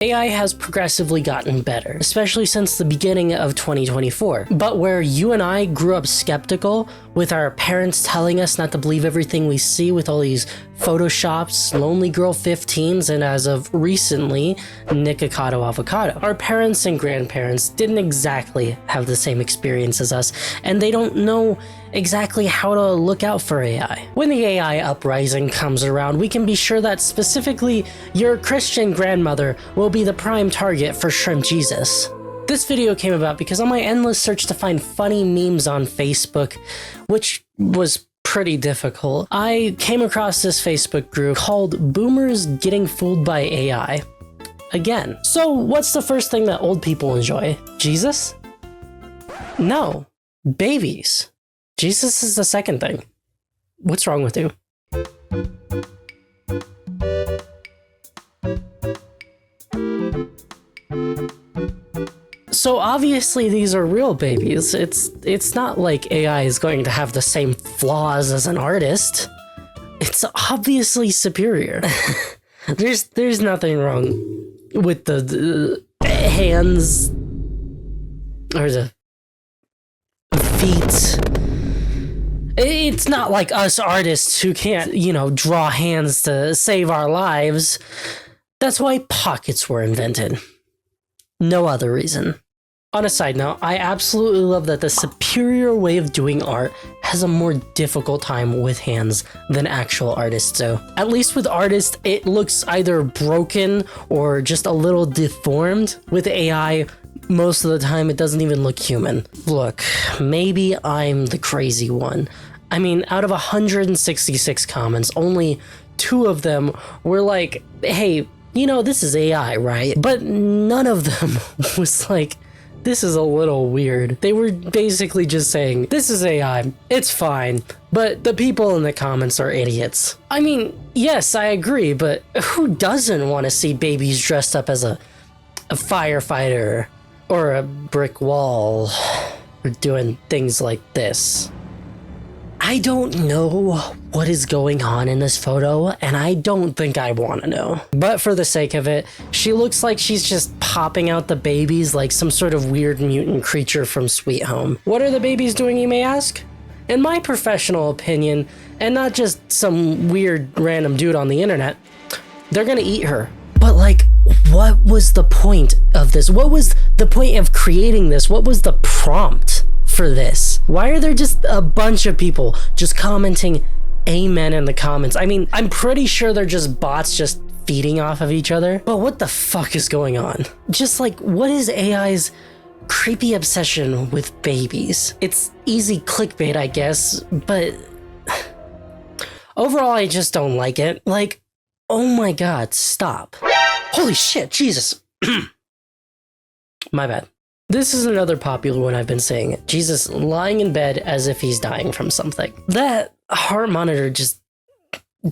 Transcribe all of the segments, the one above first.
AI has progressively gotten better, especially since the beginning of 2024. But where you and I grew up skeptical, with our parents telling us not to believe everything we see with all these photoshops, lonely girl 15s, and as of recently, Nikocado Avocado. Our parents and grandparents didn't exactly have the same experience as us, and they don't know exactly how to look out for AI. When the AI uprising comes around, we can be sure that specifically your Christian grandmother will be the prime target for Shrimp Jesus. This video came about because on my endless search to find funny memes on Facebook, which was pretty difficult, I came across this Facebook group called Boomers Getting Fooled by AI. Again. So what's the first thing that old people enjoy? Jesus? No. Babies. Jesus is the second thing. What's wrong with you? So obviously these are real babies. It's not like AI is going to have the same flaws as an artist. It's obviously superior. There's nothing wrong with the hands or the feet. It's not like us artists who can't, draw hands to save our lives. That's why pockets were invented. No other reason. On a side note, I absolutely love that the superior way of doing art has a more difficult time with hands than actual artists do. At least with artists, it looks either broken or just a little deformed. With AI, most of the time, it doesn't even look human. Look, maybe I'm the crazy one. I mean, out of 166 comments, only 2 of them were like, hey, this is AI, right? But none of them was like, this is a little weird. They were basically just saying, this is AI, it's fine, but the people in the comments are idiots. I mean, yes, I agree, but who doesn't want to see babies dressed up as a firefighter or a brick wall or doing things like this? I don't know what is going on in this photo, and I don't think I want to know. But for the sake of it, she looks like she's just popping out the babies like some sort of weird mutant creature from Sweet Home. What are the babies doing, you may ask? In my professional opinion, and not just some weird random dude on the internet, they're gonna eat her. But what was the point of this? What was the point of creating this? What was the prompt for this? Why are there just a bunch of people just commenting amen in the comments? I mean, I'm pretty sure they're just bots just feeding off of each other. But what the fuck is going on? Just what is AI's creepy obsession with babies? It's easy clickbait, I guess, but overall, I just don't like it. Oh my god, stop. Holy shit, Jesus. My bad. This is another popular one I've been saying. Jesus lying in bed as if he's dying from something. That heart monitor just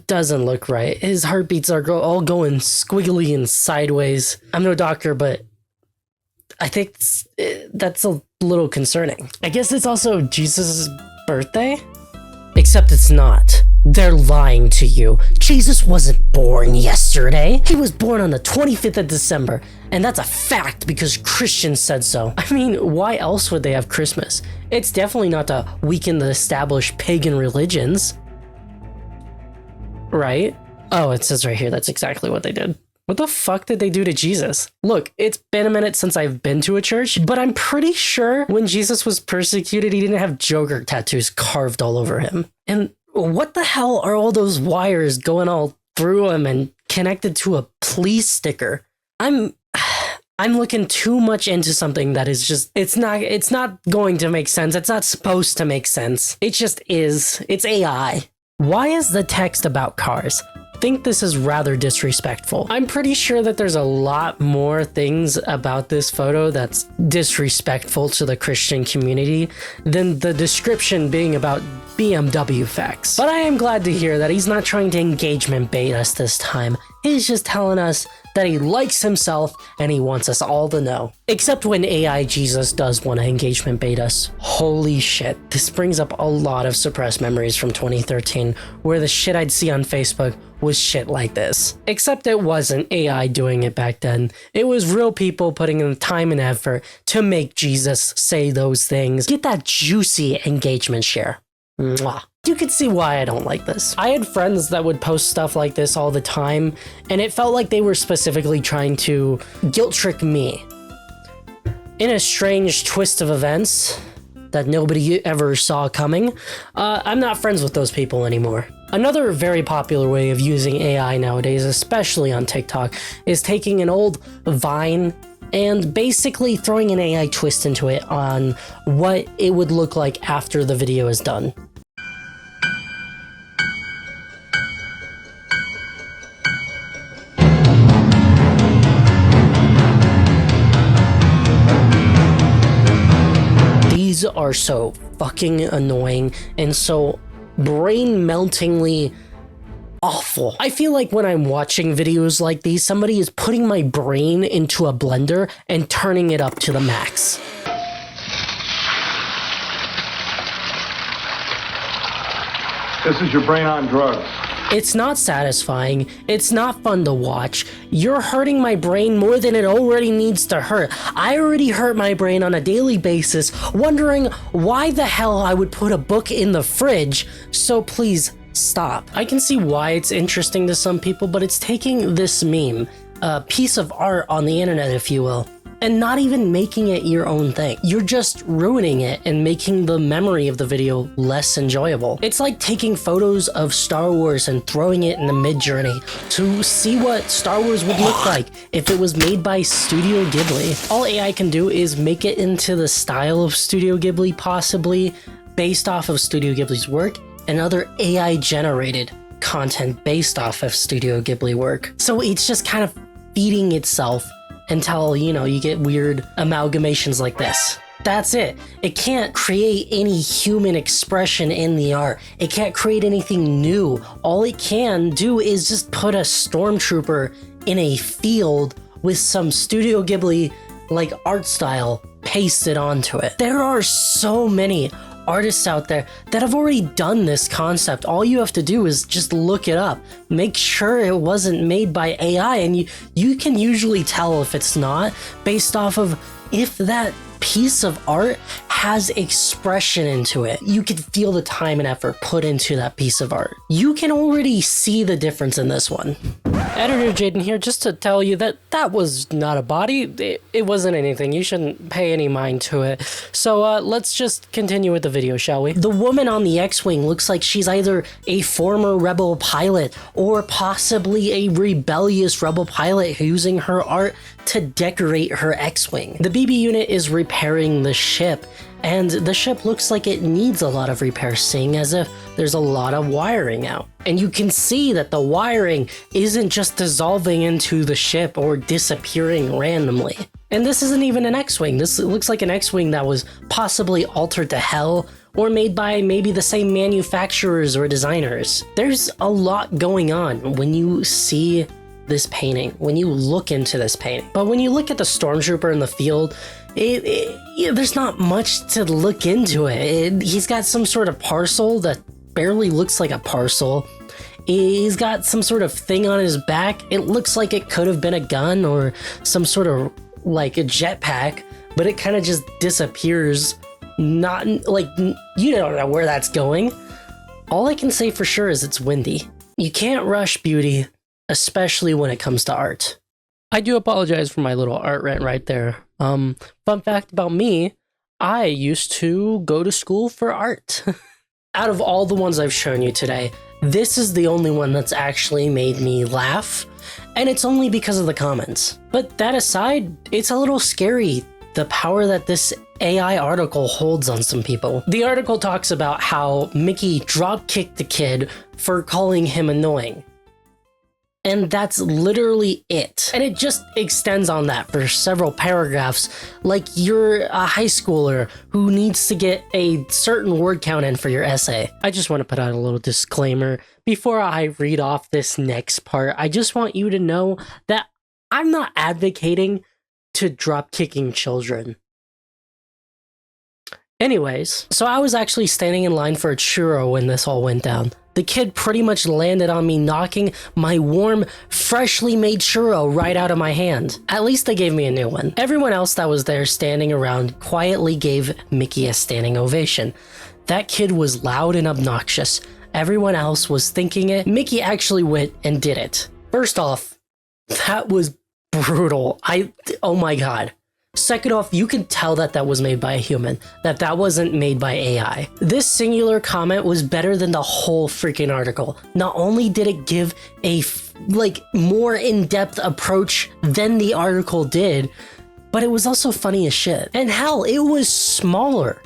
doesn't look right. His heartbeats are all going squiggly and sideways. I'm no doctor, but I think that's a little concerning. I guess it's also Jesus' birthday? Except it's not. They're lying to you. Jesus wasn't born yesterday. He was born on the 25th of December, and that's a fact because Christians said so. I mean, why else would they have Christmas? It's definitely not to weaken the established pagan religions. Right? Oh, it says right here, that's exactly what they did. What the fuck did they do to Jesus? Look, it's been a minute since I've been to a church, but I'm pretty sure when Jesus was persecuted, he didn't have Joker tattoos carved all over him. And what the hell are all those wires going all through him and connected to a please sticker? I'm looking too much into something that is just, it's not going to make sense. It's not supposed to make sense. It just is. It's AI. Why is the text about cars? Think this is rather disrespectful. I'm pretty sure that there's a lot more things about this photo that's disrespectful to the Christian community than the description being about BMW facts. But I am glad to hear that he's not trying to engagement bait us this time. He's just telling us that he likes himself and he wants us all to know. Except when AI Jesus does want to engagement bait us. Holy shit, this brings up a lot of suppressed memories from 2013, where the shit I'd see on Facebook was shit like this. Except it wasn't AI doing it back then. It was real people putting in the time and effort to make Jesus say those things. Get that juicy engagement share. Mwah. You could see why I don't like this. I had friends that would post stuff like this all the time, and it felt like they were specifically trying to guilt trick me. In a strange twist of events that nobody ever saw coming, I'm not friends with those people anymore. Another very popular way of using AI nowadays, especially on TikTok, is taking an old Vine and basically throwing an AI twist into it on what it would look like after the video is done. These are so fucking annoying and so brain-meltingly awful. I feel like when I'm watching videos like these, somebody is putting my brain into a blender and turning it up to the max. This is your brain on drugs. It's not satisfying, it's not fun to watch. You're hurting my brain more than it already needs to hurt. I already hurt my brain on a daily basis, wondering why the hell I would put a book in the fridge, so please stop. I can see why it's interesting to some people, but it's taking this meme, a piece of art on the internet if you will, and not even making it your own thing. You're just ruining it and making the memory of the video less enjoyable. It's like taking photos of Star Wars and throwing it in the Mid-Journey to see what Star Wars would look like if it was made by Studio Ghibli. All AI can do is make it into the style of Studio Ghibli, possibly based off of Studio Ghibli's work, and other AI generated content based off of Studio Ghibli work. So it's just kind of feeding itself until, you know, you get weird amalgamations like this. That's it. It can't create any human expression in the art. It can't create anything new. All it can do is just put a stormtrooper in a field with some Studio Ghibli like art style pasted onto it. There are so many artists out there that have already done this concept. All you have to do is just look it up. Make sure it wasn't made by AI, and you can usually tell if it's not based off of if that piece of art has expression into it. You can feel the time and effort put into that piece of art. You can already see the difference in this one. Editor Jaden here, just to tell you that that was not a body. It wasn't anything. You shouldn't pay any mind to it. So let's just continue with the video, shall we? The woman on the X-Wing looks like she's either a former rebel pilot or possibly a rebellious rebel pilot using her art to decorate her X-Wing. The BB unit is repairing the ship, and the ship looks like it needs a lot of repair, seeing as if there's a lot of wiring out. And you can see that the wiring isn't just dissolving into the ship or disappearing randomly. And this isn't even an X-Wing. This looks like an X-Wing that was possibly altered to hell or made by maybe the same manufacturers or designers. There's a lot going on when you see this painting, when you look into this painting. But when you look at the stormtrooper in the field, there's not much to look into it. He's got some sort of parcel that barely looks like a parcel. He's got some sort of thing on his back. It looks like it could have been a gun or some sort of like a jetpack, but it kind of just disappears. Not like, you don't know where that's going. All I can say for sure is it's windy. You can't rush beauty, especially when it comes to art. I do apologize for my little art rant right there. Fun fact about me, I used to go to school for art. Out of all the ones I've shown you today, this is the only one that's actually made me laugh, and it's only because of the comments. But that aside, it's a little scary, the power that this AI article holds on some people. The article talks about how Mickey drop-kicked the kid for calling him annoying. And that's literally it. And it just extends on that for several paragraphs, like you're a high schooler who needs to get a certain word count in for your essay. I just want to put out a little disclaimer. Before I read off this next part, I just want you to know that I'm not advocating to drop kicking children. Anyways, so I was actually standing in line for a churro when this all went down. The kid pretty much landed on me, knocking my warm, freshly made churro right out of my hand. At least they gave me a new one. Everyone else that was there standing around quietly gave Mickey a standing ovation. That kid was loud and obnoxious. Everyone else was thinking it. Mickey actually went and did it. First off, that was brutal. Oh my god. Second off, you can tell that that was made by a human, that wasn't made by AI. This singular comment was better than the whole freaking article. Not only did it give a more in-depth approach than the article did, but it was also funny as shit. And hell, it was smaller.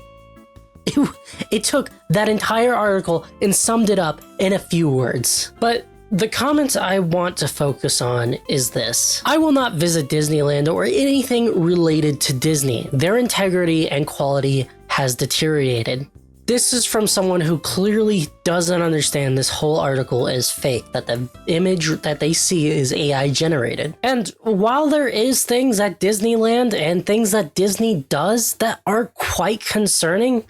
It took that entire article and summed it up in a few words. But the comment I want to focus on is this. I will not visit Disneyland or anything related to Disney. Their integrity and quality has deteriorated. This is from someone who clearly doesn't understand this whole article is fake, that the image that they see is AI generated. And while there is things at Disneyland and things that Disney does that are quite concerning,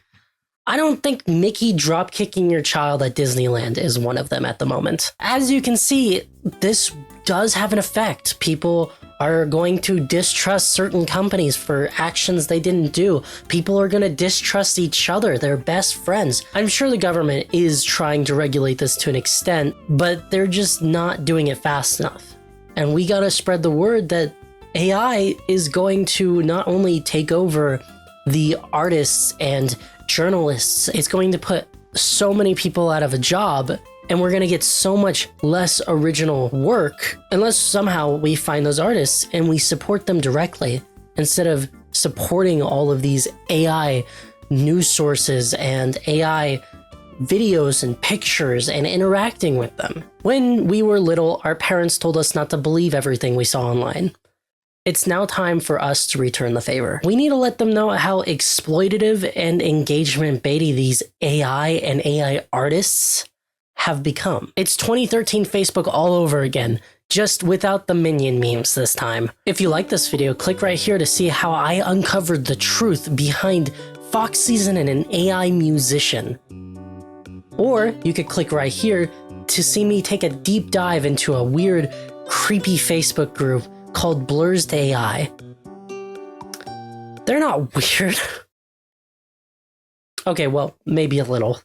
I don't think Mickey drop-kicking your child at Disneyland is one of them at the moment. As you can see, this does have an effect. People are going to distrust certain companies for actions they didn't do. People are going to distrust each other, their best friends. I'm sure the government is trying to regulate this to an extent, but they're just not doing it fast enough. And we gotta spread the word that AI is going to not only take over the artists and journalists, it's going to put so many people out of a job, and we're going to get so much less original work unless somehow we find those artists and we support them directly instead of supporting all of these AI news sources and AI videos and pictures and interacting with them. When we were little, our parents told us not to believe everything we saw online. It's now time for us to return the favor. We need to let them know how exploitative and engagement baity these AI and AI artists have become. It's 2013 Facebook all over again, just without the minion memes this time. If you like this video, click right here to see how I uncovered the truth behind Fox Season and an AI musician. Or you could click right here to see me take a deep dive into a weird, creepy Facebook group called Blur's AI. They're not weird. Okay, well, maybe a little.